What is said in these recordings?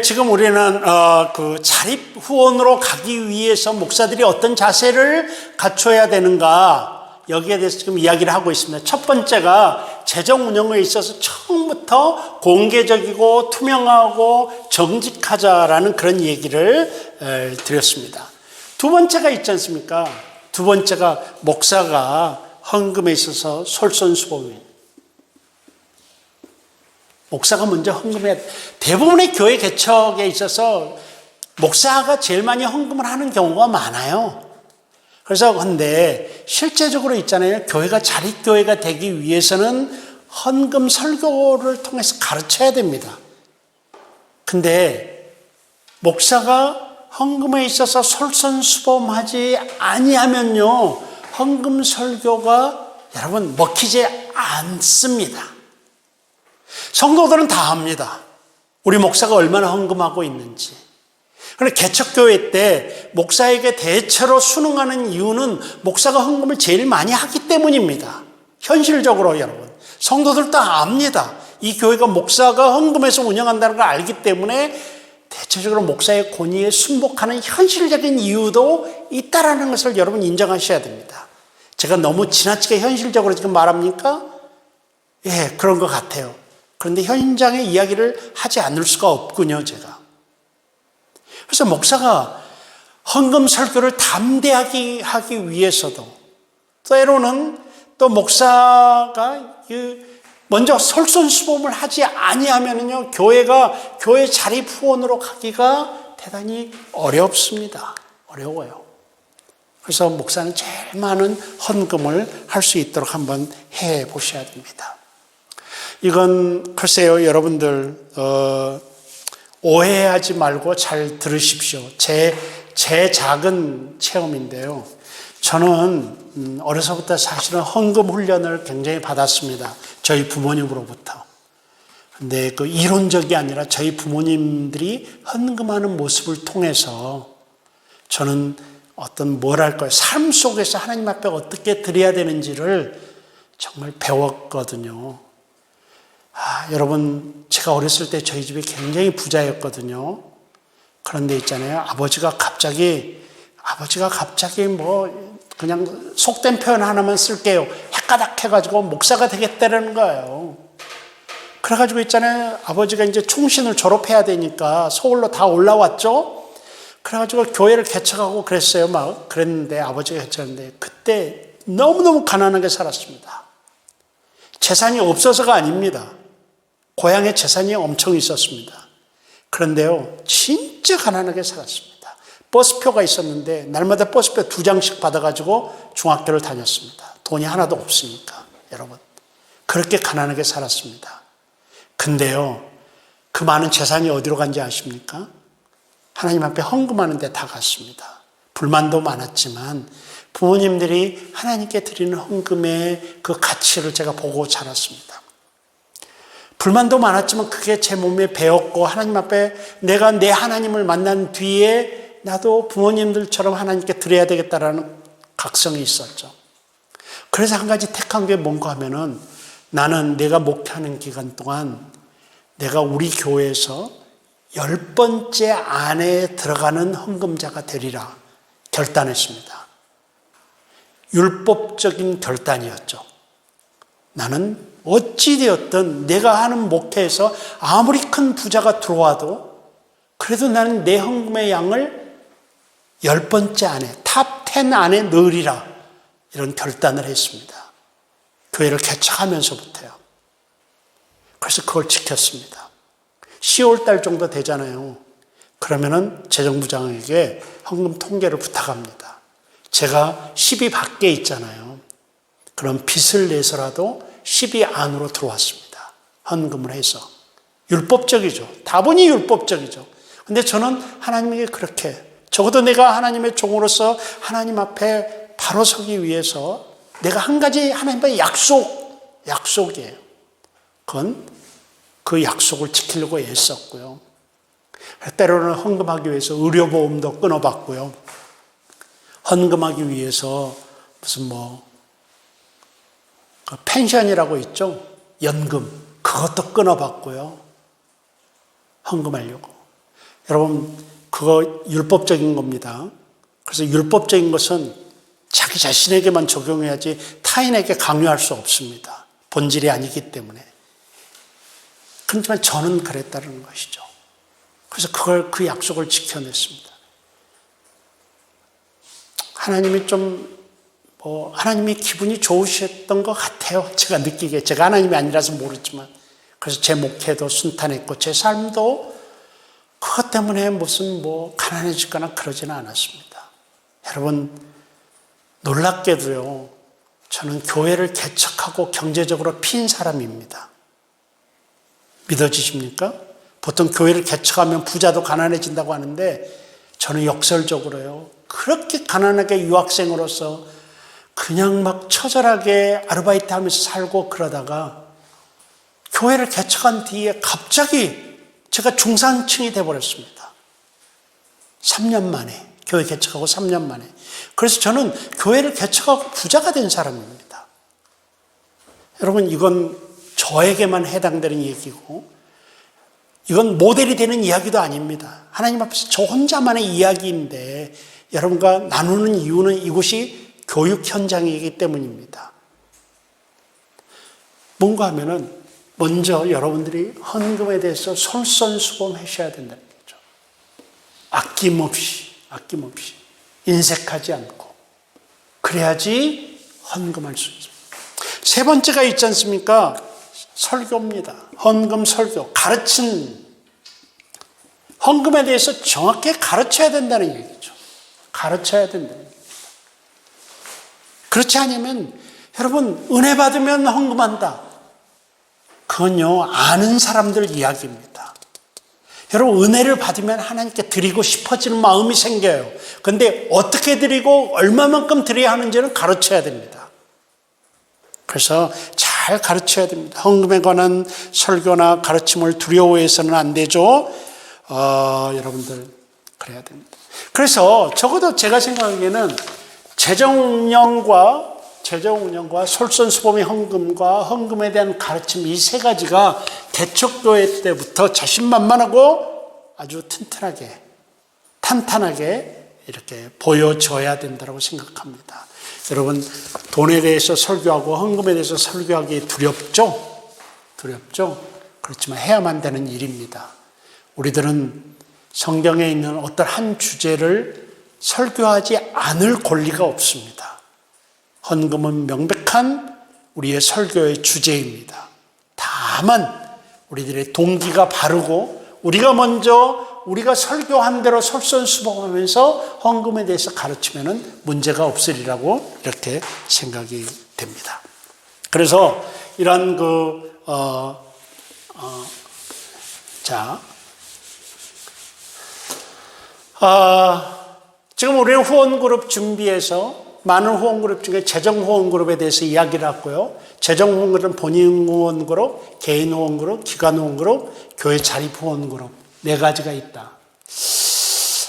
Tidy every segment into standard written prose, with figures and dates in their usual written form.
지금 우리는 그 자립 후원으로 가기 위해서 목사들이 어떤 자세를 갖춰야 되는가, 여기에 대해서 지금 이야기를 하고 있습니다. 첫 번째가 재정 운영에 있어서 처음부터 공개적이고 투명하고 정직하자라는 그런 얘기를 드렸습니다. 두 번째가 있지 않습니까? 두 번째가 목사가 헌금에 있어서 솔선수범입니다. 목사가 먼저 헌금해야 돼. 대부분의 교회 개척에 있어서 목사가 제일 많이 헌금을 하는 경우가 많아요. 그래서 근데 실제적으로 있잖아요. 교회가 자립교회가 되기 위해서는 헌금 설교를 통해서 가르쳐야 됩니다. 근데 목사가 헌금에 있어서 솔선수범하지 아니하면요, 헌금 설교가 여러분 먹히지 않습니다. 성도들은 다 압니다. 우리 목사가 얼마나 헌금하고 있는지. 그런데 개척교회 때 목사에게 대체로 순응하는 이유는 목사가 헌금을 제일 많이 하기 때문입니다. 현실적으로 여러분, 성도들 다 압니다. 이 교회가 목사가 헌금해서 운영한다는 걸 알기 때문에 대체적으로 목사의 권위에 순복하는 현실적인 이유도 있다라는 것을 여러분 인정하셔야 됩니다. 제가 너무 지나치게 현실적으로 지금 말합니까? 예, 그런 것 같아요. 그런데 현장의 이야기를 하지 않을 수가 없군요, 제가. 그래서 목사가 헌금 설교를 담대하게 하기 위해서도, 때로는 또 목사가 먼저 솔선수범을 하지 아니하면요, 교회 자립 후원으로 가기가 대단히 어렵습니다. 어려워요. 그래서 목사는 제일 많은 헌금을 할 수 있도록 한번 해 보셔야 됩니다. 이건 글쎄요, 여러분들 오해하지 말고 잘 들으십시오. 제 작은 체험인데요. 저는 어려서부터 사실은 헌금 훈련을 굉장히 받았습니다. 저희 부모님으로부터. 근데 그 이론적이 아니라 저희 부모님들이 헌금하는 모습을 통해서 저는 어떤 뭐랄까요, 삶 속에서 하나님 앞에 어떻게 드려야 되는지를 정말 배웠거든요. 여러분, 제가 어렸을 때 저희 집이 굉장히 부자였거든요. 그런데 있잖아요, 아버지가 갑자기 뭐 그냥 속된 표현 하나만 쓸게요. 헷가닥 해가지고 목사가 되겠다는 거예요. 그래가지고 있잖아요, 아버지가 이제 충신을 졸업해야 되니까 서울로 다 올라왔죠. 그래가지고 교회를 개척하고 그랬어요. 그랬는데 아버지가 개척했는데 그때 너무너무 가난하게 살았습니다. 재산이 없어서가 아닙니다. 고향에 재산이 엄청 있었습니다. 그런데요, 진짜 가난하게 살았습니다. 버스표가 있었는데 날마다 버스표 2장씩 받아가지고 중학교를 다녔습니다. 돈이 하나도 없으니까. 여러분, 그렇게 가난하게 살았습니다. 근데요, 그 많은 재산이 어디로 간지 아십니까? 하나님 앞에 헌금하는 데 다 갔습니다. 불만도 많았지만 부모님들이 하나님께 드리는 헌금의 그 가치를 제가 보고 자랐습니다. 불만도 많았지만 그게 제 몸에 배었고, 하나님 앞에 내가 내 하나님을 만난 뒤에 나도 부모님들처럼 하나님께 드려야 되겠다라는 각성이 있었죠. 그래서 한 가지 택한 게 뭔가 하면은, 나는 내가 목회하는 기간 동안 내가 우리 교회에서 10번째 안에 들어가는 헌금자가 되리라 결단했습니다. 율법적인 결단이었죠. 나는 어찌되었든 내가 하는 목회에서 아무리 큰 부자가 들어와도 그래도 나는 내 헌금의 양을 10번째 안에, 탑 10 안에 넣으리라, 이런 결단을 했습니다. 교회를 개척하면서부터요. 그래서 그걸 지켰습니다. 10월 달 정도 되잖아요. 그러면은 재정부장에게 헌금 통계를 부탁합니다. 제가 10이 밖에 있잖아요. 그럼 빚을 내서라도 10이 안으로 들어왔습니다. 헌금을 해서. 율법적이죠. 다분히 율법적이죠. 근데 저는 하나님에게 그렇게, 적어도 내가 하나님의 종으로서 하나님 앞에 바로 서기 위해서 내가 한 가지 하나님의 약속이에요. 그건 그 약속을 지키려고 애썼고요. 때로는 헌금하기 위해서 의료보험도 끊어봤고요. 헌금하기 위해서 무슨 펜션이라고 있죠. 연금, 그것도 끊어봤고요. 헌금하려고. 여러분, 그거 율법적인 겁니다. 그래서 율법적인 것은 자기 자신에게만 적용해야지 타인에게 강요할 수 없습니다. 본질이 아니기 때문에. 그렇지만 저는 그랬다는 것이죠. 그래서 그 약속을 지켜냈습니다. 하나님이 하나님이 기분이 좋으셨던 것 같아요. 제가 느끼기에. 제가 하나님이 아니라서 모르지만. 그래서 제 목회도 순탄했고, 제 삶도 그것 때문에 무슨 가난해지거나 그러지는 않았습니다. 여러분, 놀랍게도요, 저는 교회를 개척하고 경제적으로 핀 사람입니다. 믿어지십니까? 보통 교회를 개척하면 부자도 가난해진다고 하는데, 저는 역설적으로요, 그렇게 가난하게 유학생으로서 그냥 막 처절하게 아르바이트 하면서 살고 그러다가 교회를 개척한 뒤에 갑자기 제가 중산층이 돼버렸습니다. 3년 만에. 교회 개척하고 3년 만에. 그래서 저는 교회를 개척하고 부자가 된 사람입니다. 여러분, 이건 저에게만 해당되는 얘기고, 이건 모델이 되는 이야기도 아닙니다. 하나님 앞에서 저 혼자만의 이야기인데, 여러분과 나누는 이유는 이곳이 교육 현장이기 때문입니다. 뭔가 하면은, 먼저 여러분들이 헌금에 대해서 솔선수범하셔야 된다는 거죠. 아낌없이 인색하지 않고 그래야지 헌금할 수 있습니다. 세 번째가 있지 않습니까? 설교입니다. 헌금 설교, 헌금에 대해서 정확히 가르쳐야 된다는 얘기죠. 가르쳐야 된다는 얘기입니다. 그렇지 않으면 여러분, 은혜 받으면 헌금한다. 그건요, 아는 사람들 이야기입니다. 여러분, 은혜를 받으면 하나님께 드리고 싶어지는 마음이 생겨요. 그런데 어떻게 드리고 얼마만큼 드려야 하는지는 가르쳐야 됩니다. 그래서 잘 가르쳐야 됩니다. 헌금에 관한 설교나 가르침을 두려워해서는 안 되죠. 여러분들 그래야 됩니다. 그래서 적어도 제가 생각하기에는 재정운영과 솔선수범의 헌금과 헌금에 대한 가르침, 이 세 가지가 개척교회 때부터 자신만만하고 아주 탄탄하게 이렇게 보여져야 된다고 생각합니다. 여러분, 돈에 대해서 설교하고 헌금에 대해서 설교하기 두렵죠? 그렇지만 해야만 되는 일입니다. 우리들은 성경에 있는 어떤 한 주제를 설교하지 않을 권리가 없습니다. 헌금은 명백한 우리의 설교의 주제입니다. 다만 우리들의 동기가 바르고 우리가 설교한 대로 솔선수범하면서 헌금에 대해서 가르치면 문제가 없으리라고 이렇게 생각이 됩니다. 그래서 이런 지금 우리는 후원그룹 준비해서 많은 후원그룹 중에 재정후원그룹에 대해서 이야기를 했고요. 재정후원그룹은 본인 후원그룹, 개인 후원그룹, 기관 후원그룹, 교회 자립후원그룹 4가지가 있다.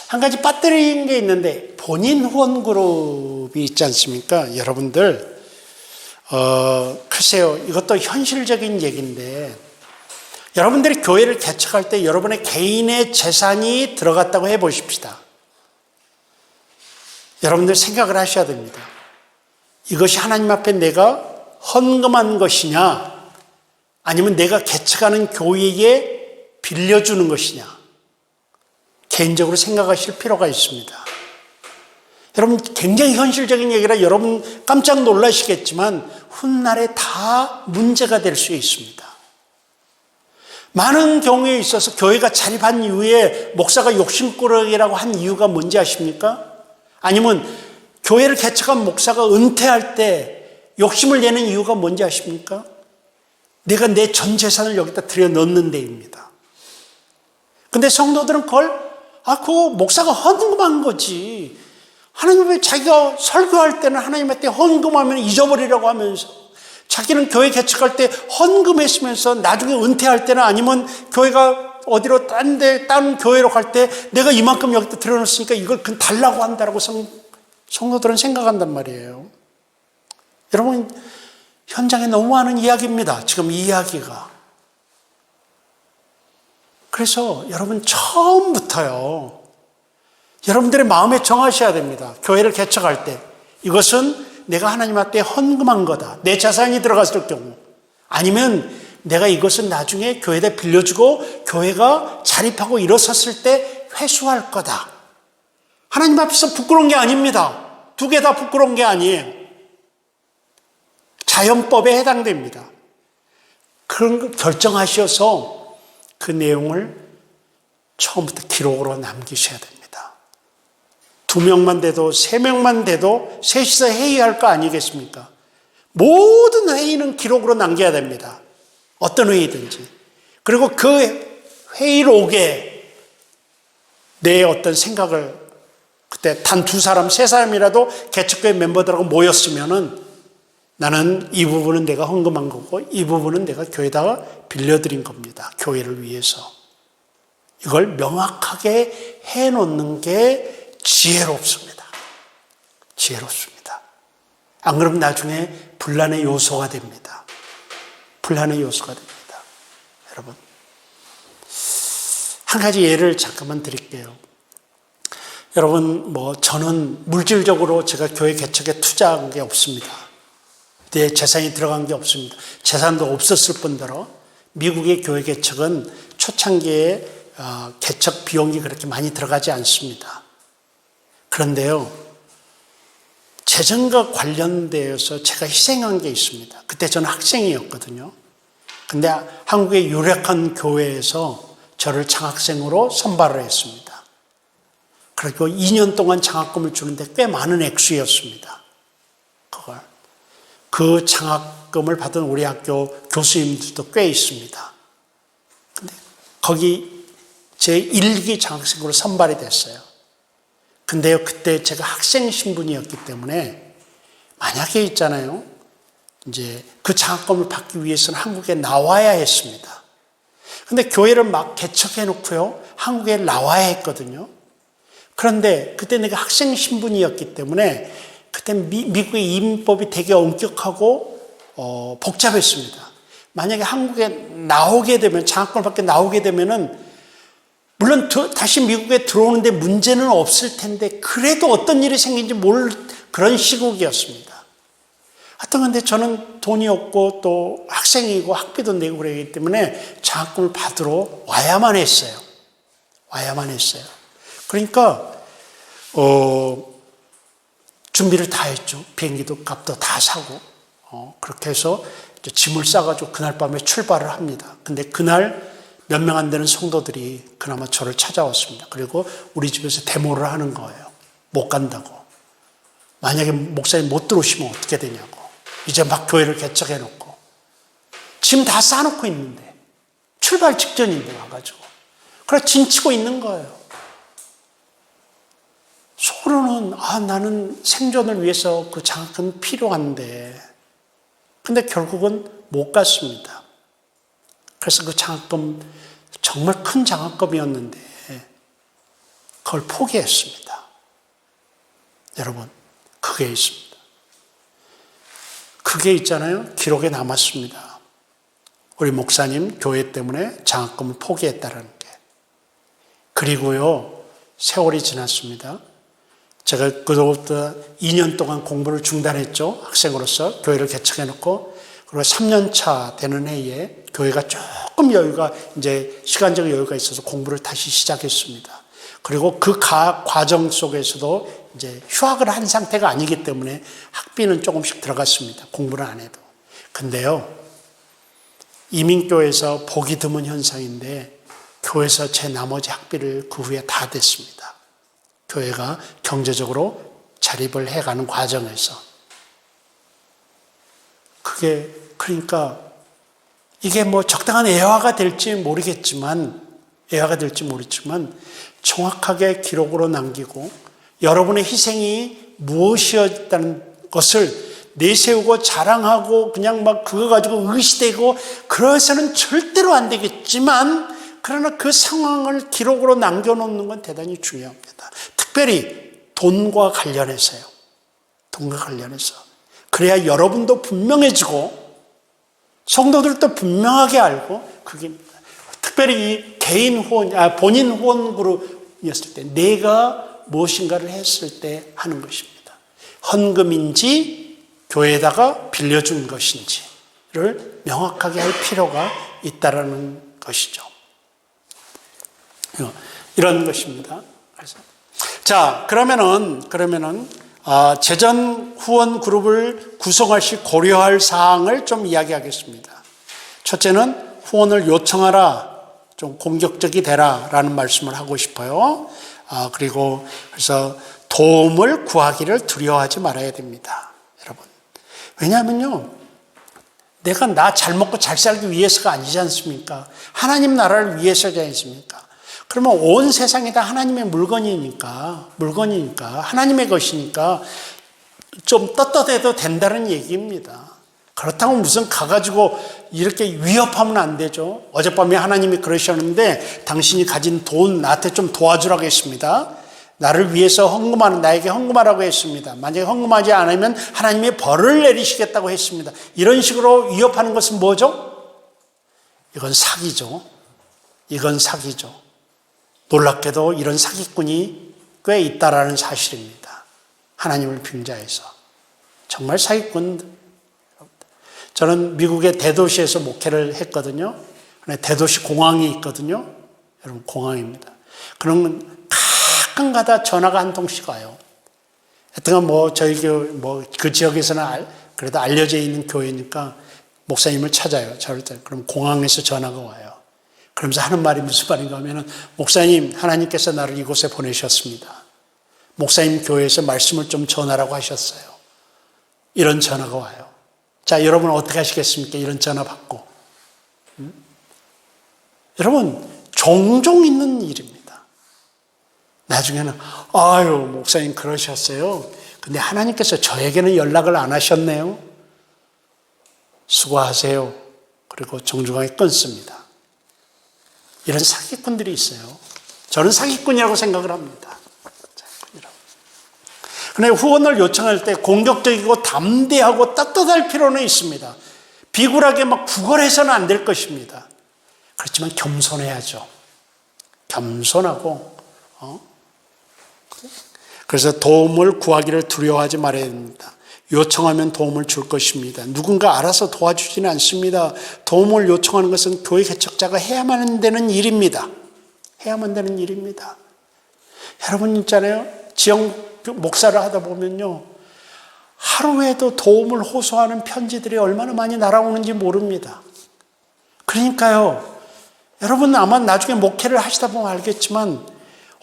한 가지 빠뜨린 게 있는데 본인 후원그룹이 있지 않습니까? 여러분들 글쎄요, 이것도 현실적인 얘기인데 여러분들이 교회를 개척할 때 여러분의 개인의 재산이 들어갔다고 해보십시다. 여러분들 생각을 하셔야 됩니다. 이것이 하나님 앞에 내가 헌금한 것이냐, 아니면 내가 개척하는 교회에 빌려주는 것이냐, 개인적으로 생각하실 필요가 있습니다. 여러분, 굉장히 현실적인 얘기라 여러분 깜짝 놀라시겠지만 훗날에 다 문제가 될 수 있습니다. 많은 경우에 있어서 교회가 자립한 이후에 목사가 욕심꾸러기라고 한 이유가 뭔지 아십니까? 아니면 교회를 개척한 목사가 은퇴할 때 욕심을 내는 이유가 뭔지 아십니까? 내가 내 전 재산을 여기다 들여 넣는 데입니다. 근데 성도들은 그거 목사가 헌금한 거지. 하나님의 자기가 설교할 때는 하나님한테 헌금하면 잊어버리라고 하면서 자기는 교회 개척할 때 헌금했으면서 나중에 은퇴할 때는 아니면 교회가 어디로 딴 교회로 갈 때 내가 이만큼 여기다 들여놓았으니까 이걸 달라고 한다라고 성도들은 생각한단 말이에요. 여러분, 현장에 너무 많은 이야기입니다. 지금 이 이야기가. 그래서 여러분 처음부터요, 여러분들의 마음에 정하셔야 됩니다. 교회를 개척할 때 이것은 내가 하나님 앞에 헌금한 거다. 내 자산이 들어갔을 경우, 아니면 내가 이것은 나중에 교회에 빌려주고 교회가 자립하고 일어섰을 때 회수할 거다. 하나님 앞에서 부끄러운 게 아닙니다. 두 개 다 부끄러운 게 아니에요. 자연법에 해당됩니다. 그런 걸 결정하셔서 그 내용을 처음부터 기록으로 남기셔야 됩니다. 2명만 돼도 3명만 돼도 셋이서 회의할 거 아니겠습니까? 모든 회의는 기록으로 남겨야 됩니다. 어떤 회의든지. 그리고 그 회의록에 내 어떤 생각을, 그때 단 2사람, 3사람이라도 개척교회 멤버들하고 모였으면은 나는 이 부분은 내가 헌금한 거고 이 부분은 내가 교회에다가 빌려드린 겁니다. 교회를 위해서. 이걸 명확하게 해놓는 게 지혜롭습니다. 지혜롭습니다. 안 그러면 나중에 분란의 요소가 됩니다. 분란의 요소가 됩니다. 여러분, 한 가지 예를 잠깐만 드릴게요. 여러분, 저는 물질적으로 제가 교회 개척에 투자한 게 없습니다. 내 재산이 들어간 게 없습니다. 재산도 없었을 뿐더러 미국의 교회 개척은 초창기에 개척 비용이 그렇게 많이 들어가지 않습니다. 그런데요, 재정과 관련되어서 제가 희생한 게 있습니다. 그때 저는 학생이었거든요. 근데 한국의 유력한 교회에서 저를 장학생으로 선발을 했습니다. 그리고 2년 동안 장학금을 주는데 꽤 많은 액수였습니다. 그 장학금을 받은 우리 학교 교수님들도 꽤 있습니다. 근데 거기 제 1기 장학생으로 선발이 됐어요. 근데요, 그때 제가 학생 신분이었기 때문에 만약에 있잖아요, 이제 그 장학금을 받기 위해서는 한국에 나와야 했습니다. 근데 교회를 막 개척해 놓고요, 한국에 나와야 했거든요. 그런데 그때 내가 학생 신분이었기 때문에 그때 미국의 이민법이 되게 엄격하고 복잡했습니다. 만약에 한국에 나오게 되면, 장학금을 받게 나오게 되면은 물론 다시 미국에 들어오는데 문제는 없을 텐데 그래도 어떤 일이 생긴지 모를 그런 시국이었습니다. 하여튼 근데 저는 돈이 없고 또 학생이고 학비도 내고 그러기 때문에 장학금을 받으러 와야만 했어요. 와야만 했어요. 그러니까 준비를 다 했죠. 비행기도 값도 다 사고 그렇게 해서 짐을 싸가지고 그날 밤에 출발을 합니다. 근데 그날 몇 명 안 되는 성도들이 그나마 저를 찾아왔습니다. 그리고 우리 집에서 데모를 하는 거예요. 못 간다고. 만약에 목사님 못 들어오시면 어떻게 되냐고. 이제 막 교회를 개척해놓고 짐 다 싸놓고 있는데 출발 직전인데 와가지고 그래 진치고 있는 거예요. 속으로는 나는 생존을 위해서 그 장학금 필요한데 근데 결국은 못 갔습니다. 그래서 그 장학금 정말 큰 장학금이었는데 그걸 포기했습니다. 여러분, 그게 있습니다. 그게 있잖아요. 기록에 남았습니다. 우리 목사님 교회 때문에 장학금을 포기했다는 게. 그리고요, 세월이 지났습니다. 제가 그로부터 2년 동안 공부를 중단했죠. 학생으로서 교회를 개척해놓고, 그리고 3년 차 되는 해에 교회가 조금 여유가, 이제 시간적 여유가 있어서 공부를 다시 시작했습니다. 그리고 그 과정 속에서도 이제 휴학을 한 상태가 아니기 때문에 학비는 조금씩 들어갔습니다. 공부를 안 해도. 근데요, 이민교회에서 보기 드문 현상인데 교회에서 제 나머지 학비를 그 후에 다 댔습니다. 교회가 경제적으로 자립을 해가는 과정에서. 그게 그러니까 이게 뭐 적당한 애화가 될지 모르겠지만 정확하게 기록으로 남기고 여러분의 희생이 무엇이었다는 것을 내세우고 자랑하고 그냥 막 그거 가지고 의시되고 그래서는 절대로 안 되겠지만, 그러나 그 상황을 기록으로 남겨놓는 건 대단히 중요합니다. 특별히 돈과 관련해서요. 돈과 관련해서. 그래야 여러분도 분명해지고 성도들도 분명하게 알고, 그게 특별히 이 개인 후원, 본인 후원 그룹이었을 때, 내가 무엇인가를 했을 때 하는 것입니다. 헌금인지 교회에다가 빌려준 것인지를 명확하게 할 필요가 있다라는 것이죠. 이런 것입니다. 자, 그러면은 재정 후원 그룹을 구성할 시 고려할 사항을 좀 이야기하겠습니다. 첫째는 후원을 요청하라, 좀 공격적이 되라라는 말씀을 하고 싶어요. 그리고 그래서 도움을 구하기를 두려워하지 말아야 됩니다, 여러분. 왜냐하면요, 내가 나 잘 먹고 잘 살기 위해서가 아니지 않습니까? 하나님 나라를 위해서지 않습니까? 그러면 온 세상이 다 하나님의 물건이니까 하나님의 것이니까 좀 떳떳해도 된다는 얘기입니다. 그렇다고 무슨 가가지고 이렇게 위협하면 안 되죠. 어젯밤에 하나님이 그러셨는데 당신이 가진 돈 나한테 좀 도와주라고 했습니다. 나를 위해서 나에게 헌금하라고 했습니다. 만약에 헌금하지 않으면 하나님이 벌을 내리시겠다고 했습니다. 이런 식으로 위협하는 것은 뭐죠? 이건 사기죠. 놀랍게도 이런 사기꾼이 꽤 있다라는 사실입니다. 하나님을 빙자해서. 정말 사기꾼. 저는 미국의 대도시에서 목회를 했거든요. 대도시 공항이 있거든요. 여러분, 공항입니다. 그런 가끔 가다 전화가 한 통씩 와요. 하여튼 저희 교회, 그 지역에서는 그래도 알려져 있는 교회니까 목사님을 찾아요. 그럼 공항에서 전화가 와요. 그러면서 하는 말이 무슨 말인가 하면은, 목사님, 하나님께서 나를 이곳에 보내셨습니다. 목사님 교회에서 말씀을 좀 전하라고 하셨어요. 이런 전화가 와요. 자, 여러분 어떻게 하시겠습니까? 이런 전화 받고. 여러분, 종종 있는 일입니다. 나중에는, 목사님 그러셨어요. 근데 하나님께서 저에게는 연락을 안 하셨네요. 수고하세요. 그리고 정중하게 끊습니다. 이런 사기꾼들이 있어요. 저는 사기꾼이라고 생각을 합니다. 그런데 후원을 요청할 때 공격적이고 담대하고 떳떳할 필요는 있습니다. 비굴하게 막 구걸해서는 안 될 것입니다. 그렇지만 겸손해야죠. 겸손하고, 그래서 도움을 구하기를 두려워하지 말아야 됩니다. 요청하면 도움을 줄 것입니다. 누군가 알아서 도와주지는 않습니다. 도움을 요청하는 것은 교회 개척자가 해야만 되는 일입니다. 여러분 있잖아요. 지역 목사를 하다 보면요, 하루에도 도움을 호소하는 편지들이 얼마나 많이 날아오는지 모릅니다. 그러니까요, 여러분 아마 나중에 목회를 하시다 보면 알겠지만,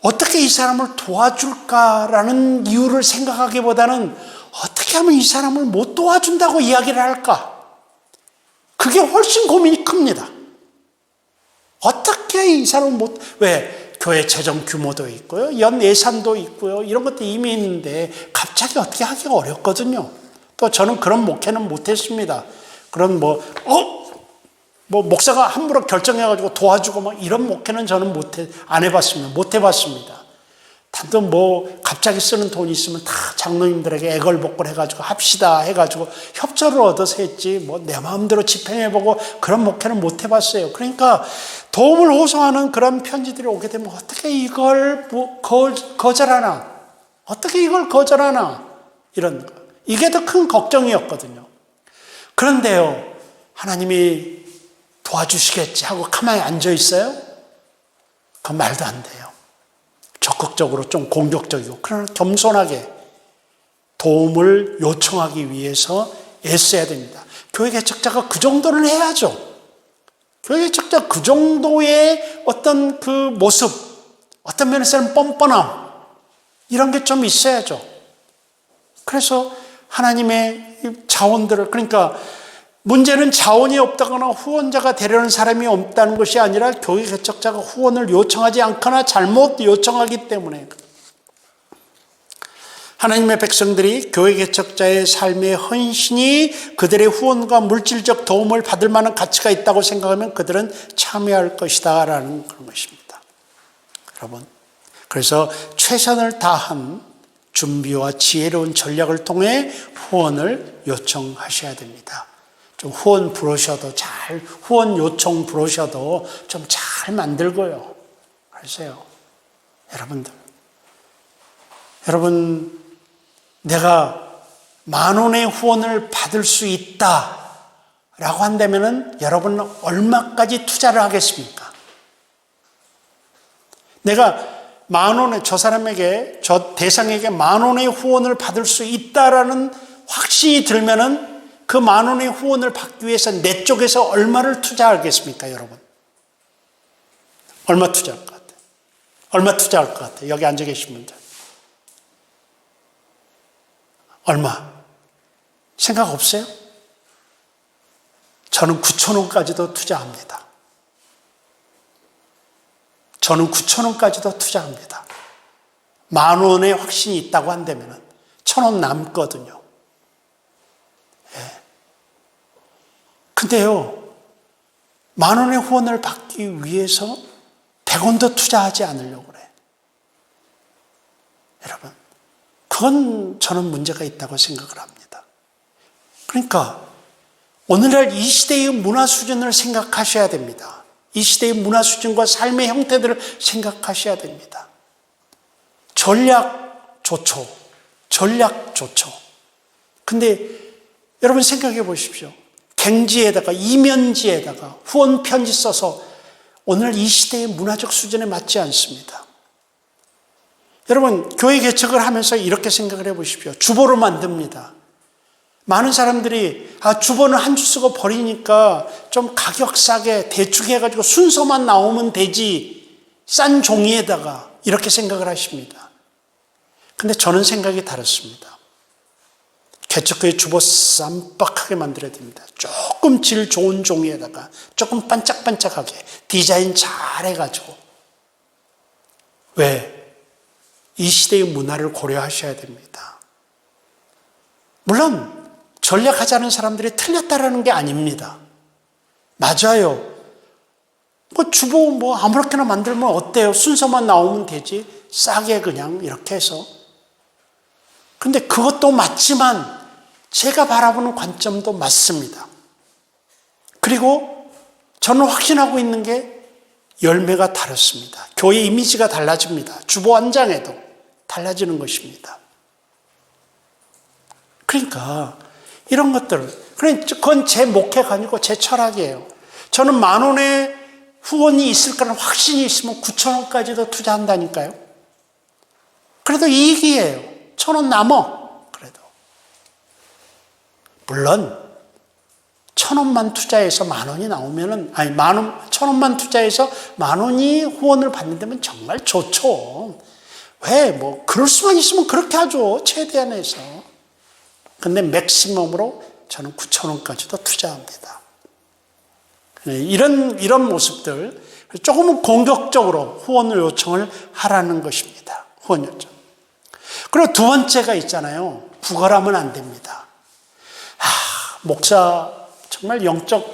어떻게 이 사람을 도와줄까라는 이유를 생각하기보다는 어떻게 하면 이 사람을 못 도와준다고 이야기를 할까? 그게 훨씬 고민이 큽니다. 어떻게 이 사람을 왜? 교회 재정 규모도 있고요, 연 예산도 있고요, 이런 것도 이미 있는데 갑자기 어떻게 하기가 어렵거든요. 또 저는 그런 목회는 못했습니다. 그런 목사가 함부로 결정해가지고 도와주고 이런 목회는 저는 안 해봤습니다. 다들 갑자기 쓰는 돈이 있으면 다 장로님들에게 애걸복걸 해가지고 합시다 해가지고 협조를 얻어서 했지, 내 마음대로 집행해보고 그런 목회는 못 해봤어요. 그러니까 도움을 호소하는 그런 편지들이 오게 되면 어떻게 이걸 거절하나? 이런 거. 이게 더 큰 걱정이었거든요. 그런데요, 하나님이 도와주시겠지 하고 가만히 앉아 있어요? 그건 말도 안 돼요. 적극적으로 좀 공격적이고, 그러나 겸손하게 도움을 요청하기 위해서 애써야 됩니다. 교회 개척자가 그 정도는 해야죠. 교회 개척자 그 정도의 어떤 그 모습, 어떤 면에서는 뻔뻔함, 이런 게 좀 있어야죠. 그래서 하나님의 자원들을, 그러니까 문제는 자원이 없다거나 후원자가 되려는 사람이 없다는 것이 아니라 교회 개척자가 후원을 요청하지 않거나 잘못 요청하기 때문에, 하나님의 백성들이 교회 개척자의 삶의 헌신이 그들의 후원과 물질적 도움을 받을 만한 가치가 있다고 생각하면 그들은 참여할 것이다 라는 그런 것입니다. 여러분, 그래서 최선을 다한 준비와 지혜로운 전략을 통해 후원을 요청하셔야 됩니다. 좀 후원 요청 브로셔도 좀 잘 잘 만들고요. 그러세요. 여러분, 내가 10,000원의 후원을 받을 수 있다라고 한다면은 여러분은 얼마까지 투자를 하겠습니까? 내가 10,000원의 저 사람에게, 저 대상에게 10,000원의 후원을 받을 수 있다라는 확신이 들면은 그 10,000원의 후원을 받기 위해서 내 쪽에서 얼마를 투자하겠습니까, 여러분? 얼마 투자할 것 같아요? 얼마 투자할 것 같아요? 여기 앉아 계신 분들. 얼마? 생각 없어요? 저는 9,000원까지도 투자합니다. 저는 9,000원까지도 투자합니다. 10,000원의 확신이 있다고 한다면 1,000원 남거든요. 예. 근데요, 10,000원의 후원을 받기 위해서 100원도 투자하지 않으려고 그래. 여러분, 그건 저는 문제가 있다고 생각을 합니다. 그러니까 오늘날 이 시대의 문화 수준을 생각하셔야 됩니다. 이 시대의 문화 수준과 삶의 형태들을 생각하셔야 됩니다. 전략 좋죠. 전략 좋죠. 근데 여러분 생각해 보십시오. 갱지에다가 이면지에다가 후원 편지 써서 오늘 이 시대의 문화적 수준에 맞지 않습니다. 여러분, 교회 개척을 하면서 이렇게 생각을 해 보십시오. 주보를 만듭니다. 많은 사람들이 주보는 한 주 쓰고 버리니까 좀 가격 싸게 대충 해가지고 순서만 나오면 되지, 싼 종이에다가, 이렇게 생각을 하십니다. 근데 저는 생각이 다릅니다. 개척교회 주보 쌈박하게 만들어야 됩니다. 조금 질 좋은 종이에다가 조금 반짝반짝하게 디자인 잘 해가지고. 왜? 이 시대의 문화를 고려하셔야 됩니다. 물론 전략하자는 사람들이 틀렸다라는 게 아닙니다. 맞아요. 주보 아무렇게나 만들면 어때요? 순서만 나오면 되지. 싸게 그냥 이렇게 해서. 근데 그것도 맞지만 제가 바라보는 관점도 맞습니다. 그리고 저는 확신하고 있는 게 열매가 다릅니다. 교회 이미지가 달라집니다. 주보 한 장에도 달라지는 것입니다. 그러니까 이런 것들, 그건 제 목회가 아니고 제 철학이에요. 저는 10,000원의 후원이 있을 거라는 확신이 있으면 9,000원까지도 투자한다니까요. 그래도 이익이에요. 1,000원 남어. 그래도. 물론 1,000원만 투자해서 10,000원이 나오면은, 1,000원만 투자해서 10,000원이 후원을 받는다면 정말 좋죠. 왜? 그럴 수만 있으면 그렇게 하죠. 최대한에서. 근데 맥시멈으로 저는 9,000원까지도 투자합니다. 이런 모습들, 조금은 공격적으로 후원을 요청을 하라는 것입니다. 후원 요청. 그리고 두 번째가 있잖아요. 구걸하면 안 됩니다. 목사, 정말 영적인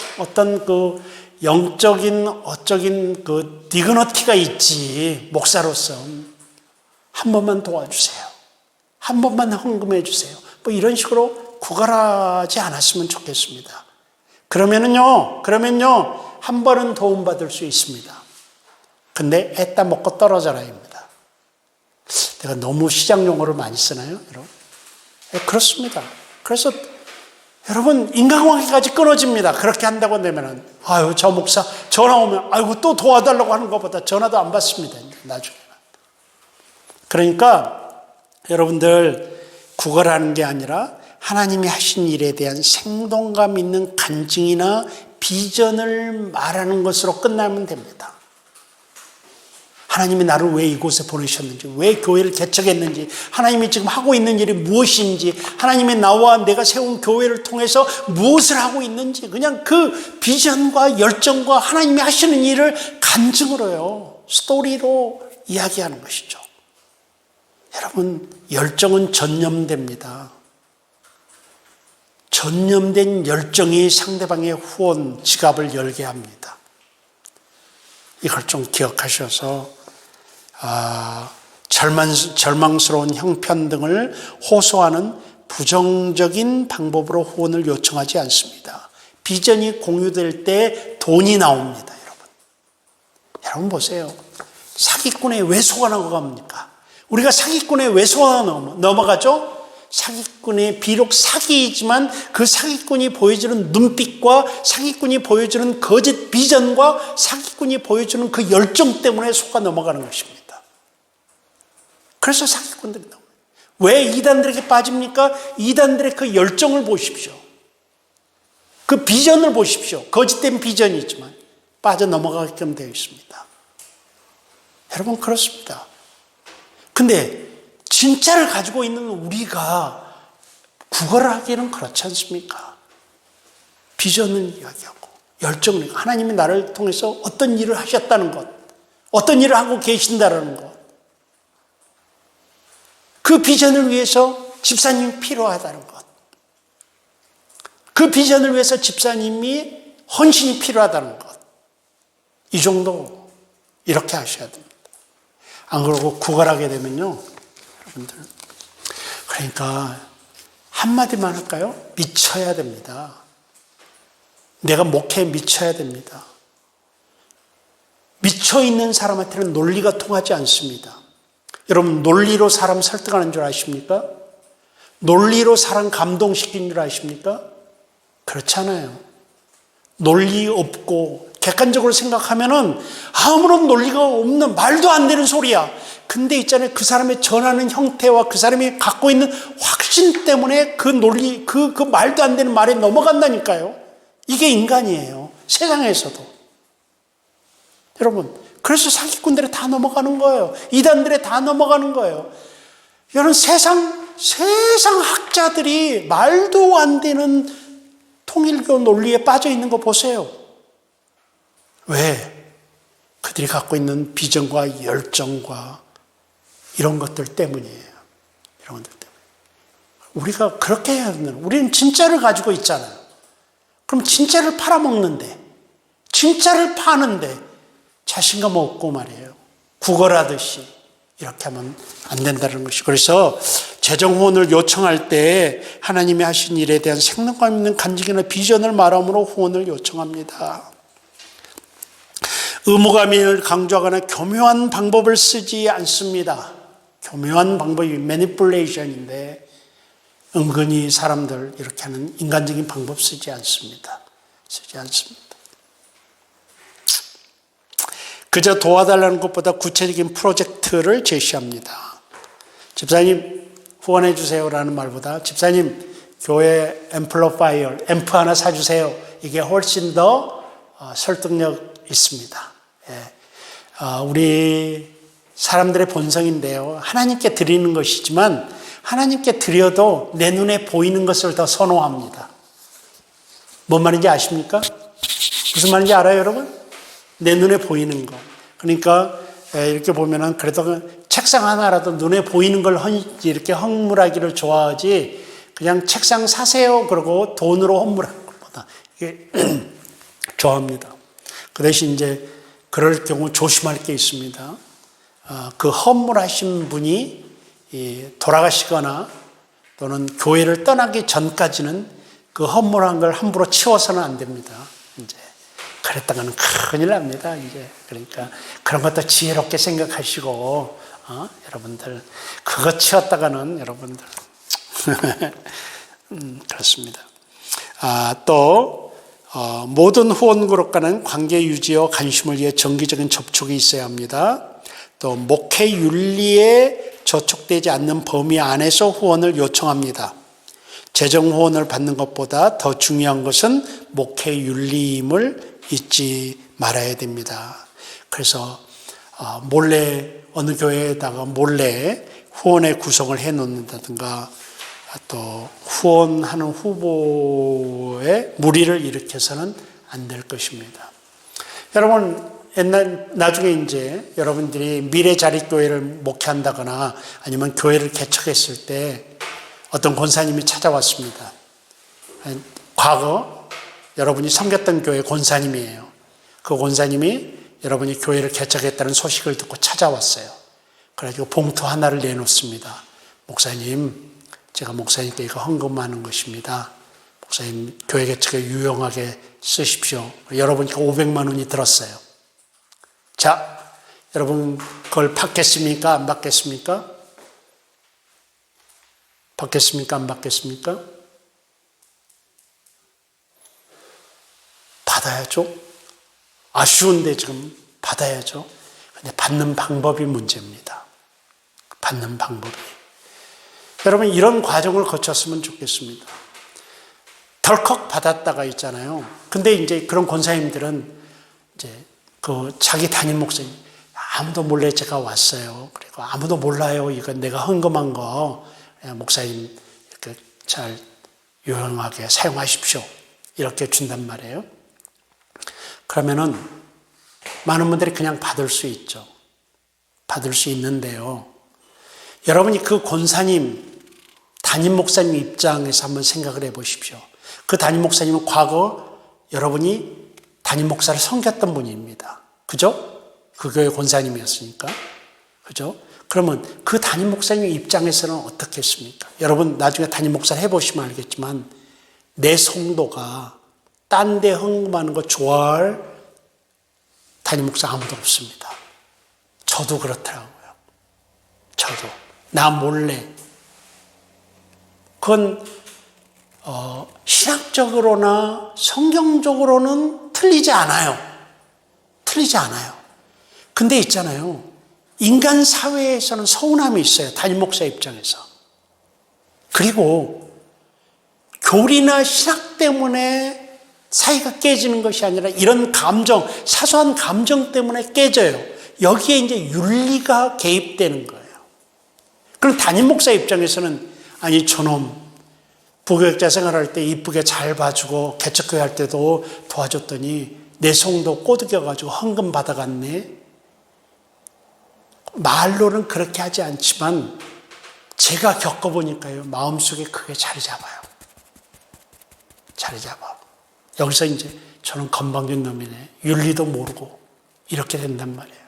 디그너티가 있지. 목사로서. 한 번만 도와주세요. 한 번만 헌금해 주세요. 이런 식으로 구걸하지 않았으면 좋겠습니다. 그러면요, 한 번은 도움받을 수 있습니다. 근데 애따 먹고 떨어져라입니다. 내가 너무 시장 용어를 많이 쓰나요, 여러분? 그렇습니다. 그래서 여러분, 인간관계까지 끊어집니다. 그렇게 한다고 되면은, 저 목사 전화 오면, 또 도와달라고 하는 것보다 전화도 안 받습니다. 나중에는. 그러니까 여러분들, 구걸하는 게 아니라 하나님이 하신 일에 대한 생동감 있는 간증이나 비전을 말하는 것으로 끝나면 됩니다. 하나님이 나를 왜 이곳에 보내셨는지, 왜 교회를 개척했는지, 하나님이 지금 하고 있는 일이 무엇인지, 하나님이 나와 내가 세운 교회를 통해서 무엇을 하고 있는지, 그냥 그 비전과 열정과 하나님이 하시는 일을 간증으로요, 스토리로 이야기하는 것이죠. 여러분, 열정은 전념됩니다. 전념된 열정이 상대방의 후원 지갑을 열게 합니다. 이걸 좀 기억하셔서 절망스러운 형편 등을 호소하는 부정적인 방법으로 후원을 요청하지 않습니다. 비전이 공유될 때 돈이 나옵니다, 여러분. 여러분 보세요. 사기꾼에 왜 속아 넘어갑니까? 우리가 사기꾼에 왜 속아 넘어가죠? 사기꾼이 비록 사기이지만 그 사기꾼이 보여주는 눈빛과 사기꾼이 보여주는 거짓 비전과 사기꾼이 보여주는 그 열정 때문에 속아 넘어가는 것입니다. 그래서 사기꾼들이 나옵니다. 왜 이단들에게 빠집니까? 이단들의 그 열정을 보십시오. 그 비전을 보십시오. 거짓된 비전이지만 빠져 넘어가게끔 되어 있습니다. 여러분 그렇습니다. 근데 진짜를 가지고 있는 우리가 구걸을 하기는 그렇지 않습니까? 비전을 이야기하고 열정을, 하나님이 나를 통해서 어떤 일을 하셨다는 것, 어떤 일을 하고 계신다는 것, 그 비전을 위해서 집사님이 필요하다는 것, 그 비전을 위해서 집사님이 헌신이 필요하다는 것, 이 정도 이렇게 하셔야 됩니다. 안 그러고 구걸하게 되면요, 여러분들, 그러니까 한마디만 할까요? 미쳐야 됩니다. 내가 목회에 미쳐야 됩니다. 미쳐있는 사람한테는 논리가 통하지 않습니다. 여러분 논리로 사람 설득하는 줄 아십니까? 논리로 사람 감동시키는 줄 아십니까? 그렇지 않아요. 논리 없고 객관적으로 생각하면은 아무런 논리가 없는 말도 안 되는 소리야. 근데 있잖아요. 그 사람의 전하는 형태와 그 사람이 갖고 있는 확신 때문에 그 논리, 그 말도 안 되는 말에 넘어간다니까요. 이게 인간이에요. 세상에서도. 여러분, 그래서 사기꾼들이 다 넘어가는 거예요. 이단들이 다 넘어가는 거예요. 여러분, 세상 학자들이 말도 안 되는 통일교 논리에 빠져 있는 거 보세요. 왜? 그들이 갖고 있는 비전과 열정과 이런 것들 때문이에요. 이런 것들 때문에. 우리가 그렇게 해야 되는, 우리는 진짜를 가지고 있잖아요. 그럼 진짜를 팔아먹는데, 진짜를 파는데 자신감 없고 말이에요. 구걸하듯이 이렇게 하면 안 된다는 것이. 그래서 재정 후원을 요청할 때 하나님이 하신 일에 대한 생동감 있는 간증이나 비전을 말함으로 후원을 요청합니다. 의무감을 강조하거나 교묘한 방법을 쓰지 않습니다. 교묘한 방법이 매니플레이션인데 은근히 사람들 이렇게 하는 인간적인 방법 쓰지 않습니다. 쓰지 않습니다. 그저 도와달라는 것보다 구체적인 프로젝트를 제시합니다. 집사님 후원해 주세요라는 말보다 집사님 교회 앰플리파이어, 앰프 하나 사주세요. 이게 훨씬 더 설득력 있습니다. 우리 사람들의 본성인데요. 하나님께 드리는 것이지만 하나님께 드려도 내 눈에 보이는 것을 더 선호합니다. 뭔 말인지 아십니까? 무슨 말인지 알아요, 여러분? 내 눈에 보이는 거. 그러니까 이렇게 보면은 그래도 책상 하나라도 눈에 보이는 걸 이렇게 헌물하기를 좋아하지 그냥 책상 사세요 그러고 돈으로 헌물하는 것보다 이게 좋아합니다. 그 대신 이제 그럴 경우 조심할 게 있습니다. 그 헌물하신 분이 돌아가시거나 또는 교회를 떠나기 전까지는 그 헌물한 걸 함부로 치워서는 안 됩니다. 이제 그랬다가는 큰일 납니다. 이제 그러니까 그런 것도 지혜롭게 생각하시고 여러분들 그거 치웠다가는 여러분들 그렇습니다. 또 모든 후원 그룹과는 관계 유지와 관심을 위해 정기적인 접촉이 있어야 합니다. 또 목회 윤리에 저촉되지 않는 범위 안에서 후원을 요청합니다. 재정 후원을 받는 것보다 더 중요한 것은 목회 윤리임을 잊지 말아야 됩니다. 그래서 몰래 어느 교회에다가 몰래 후원의 구성을 해놓는다든가 또 후원하는 후보에 무리를 일으켜서는 안 될 것입니다. 여러분 나중에 이제 여러분들이 미래자립교회를 목회한다거나 아니면 교회를 개척했을 때 어떤 권사님이 찾아왔습니다. 과거 여러분이 섬겼던 교회 권사님이에요. 그 권사님이 여러분이 교회를 개척했다는 소식을 듣고 찾아왔어요. 그래가지고 봉투 하나를 내놓습니다. 목사님, 제가 목사님께 이거 헌금하는 것입니다. 목사님, 교회 개척에 유용하게 쓰십시오. 여러분께 500만 원이 들었어요. 자, 여러분 그걸 받겠습니까? 안 받겠습니까? 받겠습니까? 안 받겠습니까? 받아야죠. 아쉬운데 지금 받아야죠. 근데 받는 방법이 문제입니다. 받는 방법이. 여러분 이런 과정을 거쳤으면 좋겠습니다. 덜컥 받았다가 있잖아요. 근데 이제 그런 권사님들은 이제 그 자기 담임 목사님 아무도 몰래 제가 왔어요. 그리고 아무도 몰라요. 이건 내가 헌금한 거 목사님 이렇게 잘 유용하게 사용하십시오. 이렇게 준단 말이에요. 그러면은 많은 분들이 그냥 받을 수 있죠. 받을 수 있는데요. 여러분이 그 권사님, 담임 목사님 입장에서 한번 생각을 해 보십시오. 그 담임 목사님은 과거 여러분이 담임 목사를 섬겼던 분입니다. 그죠? 그 교회 권사님이었으니까. 그죠? 그러면 그 담임 목사님 입장에서는 어떻겠습니까? 여러분 나중에 담임 목사를 해보시면 알겠지만 내 성도가 딴 데 헌금하는 거 좋아할 담임 목사 아무도 없습니다. 저도 그렇더라고요. 저도. 나 몰래. 그건 신학적으로나 성경적으로는 틀리지 않아요. 틀리지 않아요. 근데 있잖아요. 인간 사회에서는 서운함이 있어요. 담임 목사 입장에서. 그리고 교리나 신학 때문에 사이가 깨지는 것이 아니라 이런 감정, 사소한 감정 때문에 깨져요. 여기에 이제 윤리가 개입되는 거예요. 그럼 담임 목사 입장에서는 아니 저놈 부교육자 생활할 때 이쁘게 잘 봐주고 개척교회 할 때도 도와줬더니 내 성도 꼬드겨가지고 헌금 받아갔네. 말로는 그렇게 하지 않지만 제가 겪어보니까요. 마음속에 그게 자리 잡아요. 자리 잡아. 여기서 이제 저는 건방진 놈이네. 윤리도 모르고 이렇게 된단 말이에요.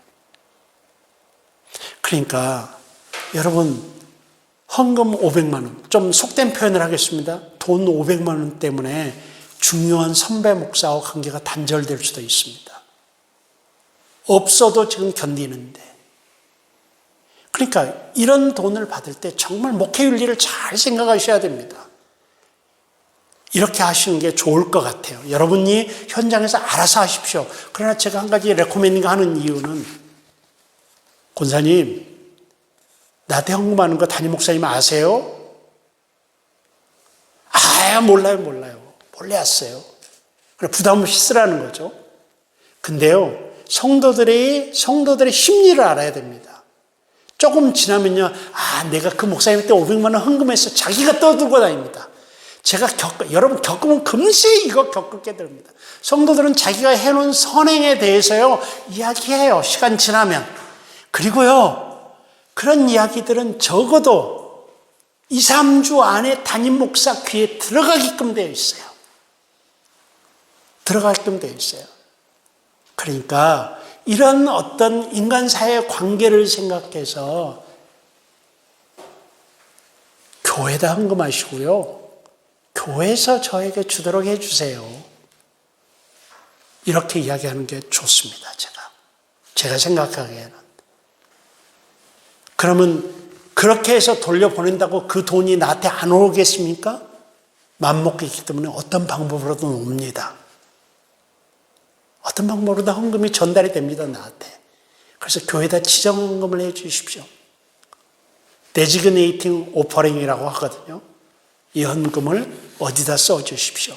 그러니까 여러분 헌금 500만 원. 좀 속된 표현을 하겠습니다. 돈 500만 원 때문에 중요한 선배 목사와 관계가 단절될 수도 있습니다. 없어도 지금 견디는데. 그러니까 이런 돈을 받을 때 정말 목회 윤리를 잘 생각하셔야 됩니다. 이렇게 하시는 게 좋을 것 같아요. 여러분이 현장에서 알아서 하십시오. 그러나 제가 한 가지 레코멘딩 하는 이유는 권사님 나한테 헌금하는 거 담임 목사님 아세요? 몰라요. 몰래 왔어요. 그래 부담 없이 쓰라는 거죠. 근데요, 성도들의 심리를 알아야 됩니다. 조금 지나면요, 내가 그 목사님한테 500만 원 헌금해서 자기가 떠들고 다닙니다. 여러분 겪으면 금세 이거 겪게 됩니다. 성도들은 자기가 해놓은 선행에 대해서요, 이야기해요. 시간 지나면. 그리고요, 그런 이야기들은 적어도 2, 3주 안에 담임 목사 귀에 들어가게끔 되어 있어요. 들어가게끔 되어 있어요. 그러니까 이런 어떤 인간사회의 관계를 생각해서 교회에다 헌금하시고요. 교회에서 저에게 주도록 해주세요. 이렇게 이야기하는 게 좋습니다. 제가 생각하기에는. 그러면 그렇게 해서 돌려보낸다고 그 돈이 나한테 안 오겠습니까? 맘먹기 있기 때문에 어떤 방법으로든 옵니다. 어떤 방법으로든 헌금이 전달이 됩니다, 나한테. 그래서 교회에다 지정헌금을 해 주십시오. 데지그네이팅 오퍼링이라고 하거든요. 이 헌금을 어디다 써 주십시오.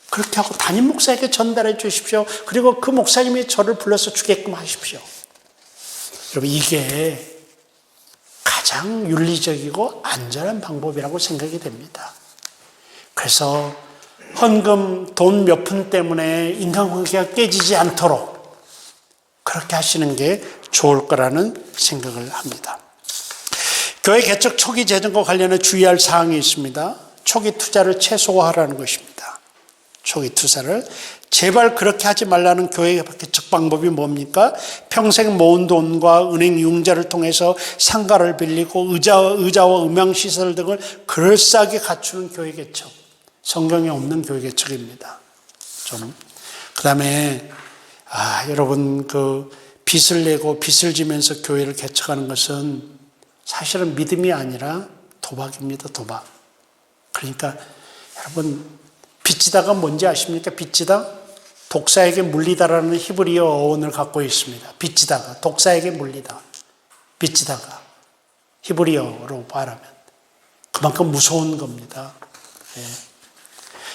그렇게 하고 담임 목사에게 전달해 주십시오. 그리고 그 목사님이 저를 불러서 주게끔 하십시오. 여러분, 이게 가장 윤리적이고 안전한 방법이라고 생각이 됩니다. 그래서 헌금 돈 몇 푼 때문에 인간관계가 깨지지 않도록 그렇게 하시는 게 좋을 거라는 생각을 합니다. 교회 개척 초기 재정과 관련해 주의할 사항이 있습니다. 초기 투자를 최소화하라는 것입니다. 초기 투자를. 제발 그렇게 하지 말라는 교회 개척 방법이 뭡니까? 평생 모은 돈과 은행 융자를 통해서 상가를 빌리고 의자와 음향시설 등을 그럴싸하게 갖추는 교회 개척. 성경에 없는 교회 개척입니다. 그 다음에, 여러분, 빚을 내고 빚을 지면서 교회를 개척하는 것은 사실은 믿음이 아니라 도박입니다. 도박. 그러니까 여러분, 빚지다가 뭔지 아십니까? 빚지다? 독사에게 물리다라는 히브리어 어원을 갖고 있습니다. 빚지다가 독사에게 물리다. 빚지다가 히브리어로 말하면 그만큼 무서운 겁니다. 예.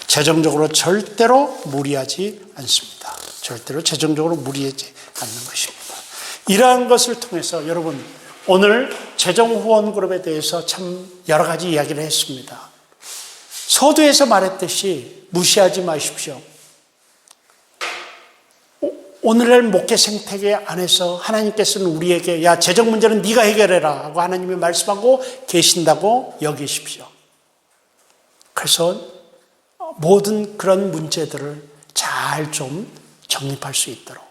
재정적으로 절대로 무리하지 않습니다. 절대로 재정적으로 무리하지 않는 것입니다. 이러한 것을 통해서 여러분, 오늘 재정후원그룹에 대해서 참 여러 가지 이야기를 했습니다. 서두에서 말했듯이 무시하지 마십시오. 오늘날 목회 생태계 안에서 하나님께서는 우리에게 야, 재정 문제는 네가 해결해라 하고 하나님이 말씀하고 계신다고 여기십시오. 그래서 모든 그런 문제들을 잘 좀 정립할 수 있도록.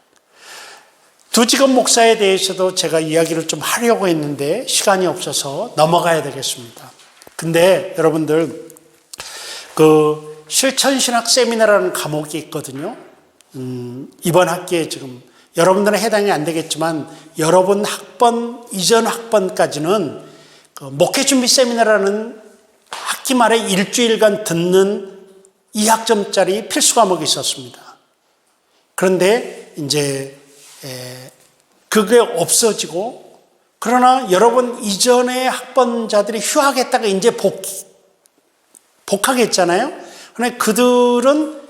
두지건 목사에 대해서도 제가 이야기를 좀 하려고 했는데 시간이 없어서 넘어가야 되겠습니다. 근데 여러분들, 그 실천신학 세미나라는 과목이 있거든요. 이번 학기에 지금 여러분들은 해당이 안 되겠지만 여러분 학번 이전 학번까지는 그 목회준비 세미나라는 학기 말에 일주일간 듣는 2학점짜리 필수 과목이 있었습니다. 그런데 이제 그게 없어지고, 그러나 여러분 이전의 학번자들이 휴학했다가 이제 복학했잖아요. 그런데 그들은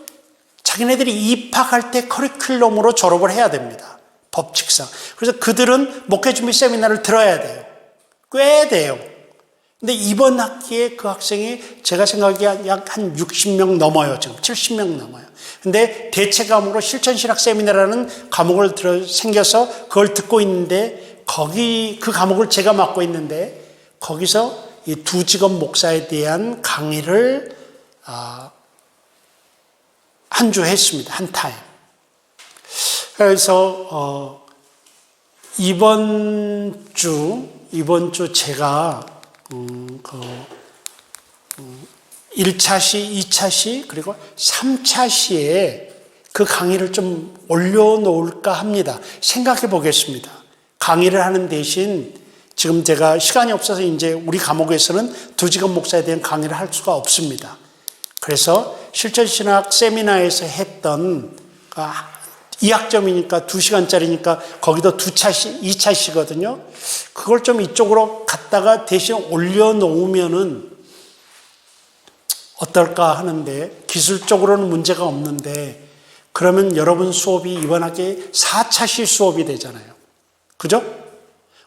자기네들이 입학할 때 커리큘럼으로 졸업을 해야 됩니다. 법칙상. 그래서 그들은 목회준비 세미나를 들어야 돼요. 꽤 돼요. 근데 이번 학기에 그 학생이 제가 생각하기에 약 한 60명 넘어요. 지금 70명 넘어요. 근데 대체 과목으로 실천신학 세미나라는 과목을 생겨서 그걸 듣고 있는데, 그 과목을 제가 맡고 있는데, 거기서 이 두지건 목사에 대한 강의를 한 주 했습니다. 한 타임. 그래서 이번 주 제가 1차 시, 2차 시, 그리고 3차 시에 그 강의를 좀 올려놓을까 합니다. 생각해 보겠습니다. 강의를 하는 대신 지금 제가 시간이 없어서 이제 우리 과목에서는 두지건 목사에 대한 강의를 할 수가 없습니다. 그래서 실천신학 세미나에서 했던 2학점이니까 2시간짜리니까 거기도 2차 시거든요. 그걸 좀 이쪽으로 갖다가 대신 올려놓으면은 어떨까 하는데, 기술적으로는 문제가 없는데, 그러면 여러분 수업이 이번 학기에 4차 시 수업이 되잖아요. 그죠?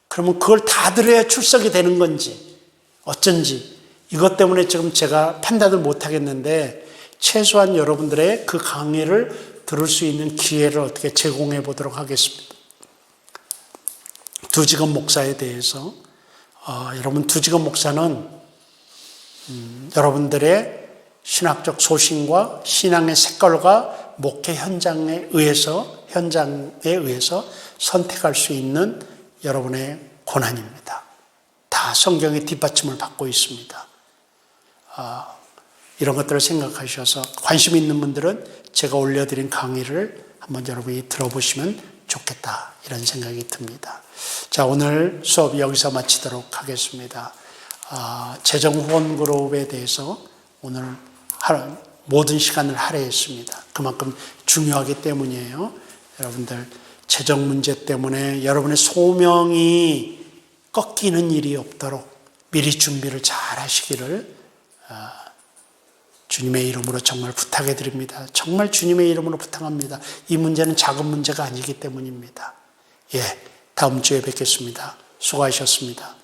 그러면 그걸 다 들어야 출석이 되는 건지 어쩐지 이것 때문에 지금 제가 판단을 못 하겠는데, 최소한 여러분들의 그 강의를 들을 수 있는 기회를 어떻게 제공해 보도록 하겠습니다. 두지건 목사에 대해서 여러분, 두지건 목사는 여러분들의 신학적 소신과 신앙의 색깔과 목회 현장에 의해서 선택할 수 있는 여러분의 고난입니다. 다 성경의 뒷받침을 받고 있습니다. 이런 것들을 생각하셔서 관심 있는 분들은 제가 올려드린 강의를 한번 여러분이 들어보시면 좋겠다, 이런 생각이 듭니다. 자, 오늘 수업 여기서 마치도록 하겠습니다. 재정후원그룹에 대해서 오늘 모든 시간을 할애했습니다. 그만큼 중요하기 때문이에요. 여러분들 재정 문제 때문에 여러분의 소명이 꺾이는 일이 없도록 미리 준비를 잘 하시기를 주님의 이름으로 정말 부탁해 드립니다. 정말 주님의 이름으로 부탁합니다. 이 문제는 작은 문제가 아니기 때문입니다. 다음 주에 뵙겠습니다. 수고하셨습니다.